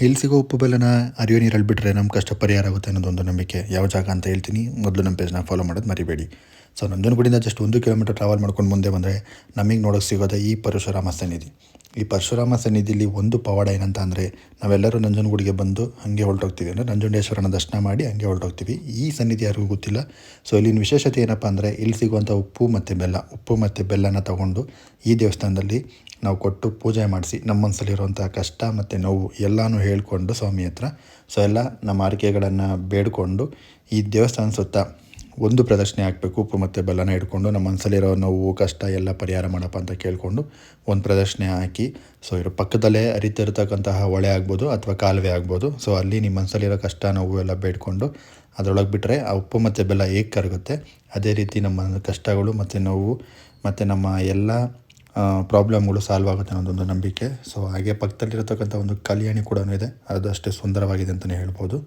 ಇಲ್ಲಿ ಸಿಗೋ ಉಪ್ಪು ಬೆಲ್ಲನ ಅರಿಯೋ ನೀರಲ್ಲಿ ಬಿಟ್ಟರೆ ನಮ್ಮ ಕಷ್ಟ ಪರಿಹಾರ ಆಗುತ್ತೆ ಅನ್ನೋದೊಂದು ನಂಬಿಕೆ. ಯಾವ ಜಾಗ ಅಂತ ಹೇಳ್ತೀನಿ. ಮೊದಲು ನಮ್ಮ ಪೇಜ್ನ ಫಾಲೋ ಮಾಡೋದು ಮರಿಬೇಡಿ. ಸೊ ನಂಜನಗೂಡಿಂದ ಜಸ್ಟ್ 1 ಕಿಲೋಮೀಟರ್ ಟ್ರಾವೆಲ್ ಮಾಡ್ಕೊಂಡು ಮುಂದೆ ಬಂದರೆ ನಮಗೆ ನೋಡೋಕ್ಕೆ ಸಿಗೋದೇ ಈ ಪರಶುರಾಮ ಸನ್ನಿಧಿ. ಈ ಪರಶುರಾಮ ಸನ್ನಿಧಿಲಿ ಒಂದು ಪವಾಡ ಏನಂತ ಅಂದರೆ, ನಾವೆಲ್ಲರೂ ನಂಜನಗೂಡಿಗೆ ಬಂದು ಹಾಗೆ ಹೊರಟೋಗ್ತೀವಿ. ಅಂದರೆ ನಂಜುಂಡೇಶ್ವರನ ದರ್ಶನ ಮಾಡಿ ಹಾಗೆ ಹೊರಟೋಗ್ತೀವಿ. ಈ ಸನ್ನಿಧಿ ಯಾರಿಗೂ ಗೊತ್ತಿಲ್ಲ. ಸೊ ಇಲ್ಲಿನ ವಿಶೇಷತೆ ಏನಪ್ಪ ಅಂದರೆ, ಇಲ್ಲಿ ಸಿಗುವಂಥ ಉಪ್ಪು ಮತ್ತು ಬೆಲ್ಲನ ತಗೊಂಡು ಈ ದೇವಸ್ಥಾನದಲ್ಲಿ ನಾವು ಕೊಟ್ಟು ಪೂಜೆ ಮಾಡಿಸಿ ನಮ್ಮ ಮನಸ್ಸಲ್ಲಿರುವಂಥ ಕಷ್ಟ ಮತ್ತು ನೋವು ಎಲ್ಲನೂ ಹೇಳ್ಕೊಂಡು ಸ್ವಾಮಿ ಹತ್ರ, ಸೊ ಎಲ್ಲ ನಮ್ಮ ಆರೈಕೆಗಳನ್ನು ಬೇಡಿಕೊಂಡು ಈ ದೇವಸ್ಥಾನ ಸುತ್ತ ಒಂದು ಪ್ರದಕ್ಷಿಣೆ ಹಾಕಬೇಕು. ಉಪ್ಪು ಮತ್ತು ಬೆಲ್ಲನ ಹಿಡ್ಕೊಂಡು ನಮ್ಮ ಮನಸ್ಸಲ್ಲಿರೋ ನೋವು ಕಷ್ಟ ಎಲ್ಲ ಪರಿಹಾರ ಮಾಡಪ್ಪ ಅಂತ ಕೇಳಿಕೊಂಡು ಒಂದು ಪ್ರದಕ್ಷಿಣೆ ಹಾಕಿ, ಸೊ ಇರೋ ಪಕ್ಕದಲ್ಲೇ ಹರಿತಿರ್ತಕ್ಕಂತಹ ಹೊಳೆ ಆಗ್ಬೋದು ಅಥವಾ ಕಾಲುವೆ ಆಗ್ಬೋದು. ಸೊ ಅಲ್ಲಿ ನಿಮ್ಮ ಮನಸ್ಸಲ್ಲಿರೋ ಕಷ್ಟ ನೋವು ಎಲ್ಲ ಬೇಡಿಕೊಂಡು ಅದರೊಳಗೆ ಬಿಟ್ಟರೆ ಆ ಉಪ್ಪು ಮತ್ತು ಬೆಲ್ಲ ಹೇಗೆ ಕರಗುತ್ತೆ, ಅದೇ ರೀತಿ ನಮ್ಮ ಕಷ್ಟಗಳು ಮತ್ತು ನೋವು ಮತ್ತು ನಮ್ಮ ಎಲ್ಲ ಪ್ರಾಬ್ಲಮ್ಗಳು ಸಾಲ್ವ್ ಆಗುತ್ತೆ ಅನ್ನೋದೊಂದು ನಂಬಿಕೆ. ಸೊ ಹಾಗೆ ಪಕ್ಕದಲ್ಲಿರತಕ್ಕಂಥ ಒಂದು ಕಲ್ಯಾಣಿ ಕೂಡ ಇದೆ, ಅದು ಅಷ್ಟೇ ಸುಂದರವಾಗಿದೆ ಅಂತಲೇ ಹೇಳ್ಬೋದು.